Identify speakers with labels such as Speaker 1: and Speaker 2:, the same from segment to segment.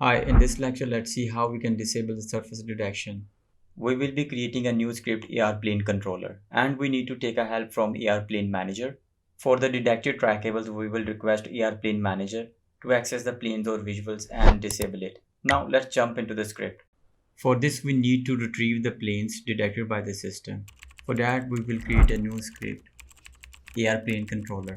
Speaker 1: Hi, in this lecture, let's see how we can disable the surface detection. We will be creating a new script AR-Plane controller, and we need to take a help from AR-Plane Manager. For the detected trackables, we will request AR-Plane Manager to access the planes or visuals and disable it. Now let's jump into the script. For this, we need to retrieve the planes detected by the system. For that, we will create a new script, AR-Plane controller.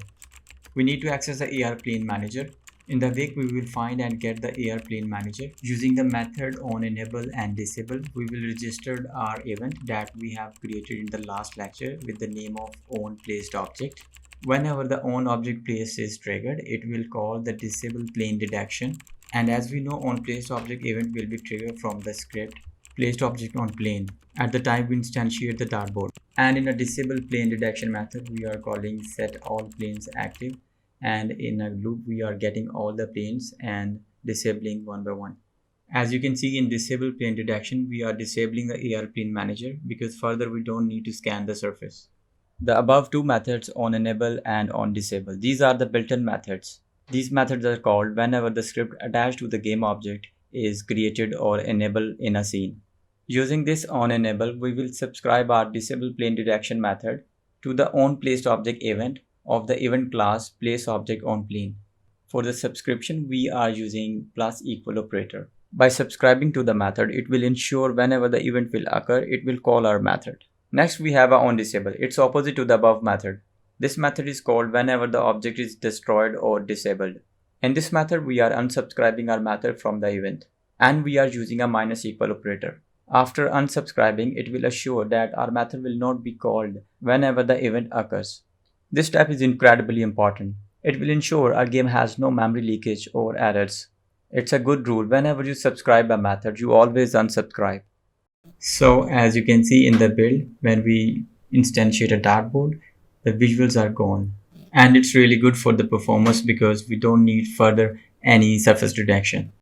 Speaker 1: We need to access the AR-Plane Manager. In the wake, we will find and get the AR-Plane Manager. Using the method onEnable and disable, we will register our event that we have created in the last lecture with the name of onPlacedObject. Whenever the onObjectPlace is triggered, it will call the disable plane detection. And as we know, onPlacedObject event will be triggered from the script placedObject on plane at the time we instantiate the dartboard. And in a disable plane detection method, we are calling set all planes active, and in a loop we are getting all the planes and disabling one by one. As you can see, in disable plane detection, we are disabling the AR plane manager because further we don't need to scan the surface. The above two methods, onEnable and onDisable, these are the built-in methods. These methods are called whenever the script attached to the game object is created or enabled in a scene. Using this onEnable, we will subscribe our disable plane detection method to the onPlacedObject event of the event class placeObject on plane. For the subscription, we are using plus equal operator. By subscribing to the method, it will ensure whenever the event will occur, it will call our method. Next, we have a onDisable. It's opposite to the above method. This method is called whenever the object is destroyed or disabled. In this method, we are unsubscribing our method from the event, and we are using a minus equal operator. After unsubscribing, it will assure that our method will not be called whenever the event occurs. This step is incredibly important. It will ensure our game has no memory leakage or errors. It's a good rule. Whenever you subscribe a method, you always unsubscribe. So as you can see in the build, when we instantiate a dartboard, the visuals are gone. And it's really good for the performance because we don't need further any surface detection.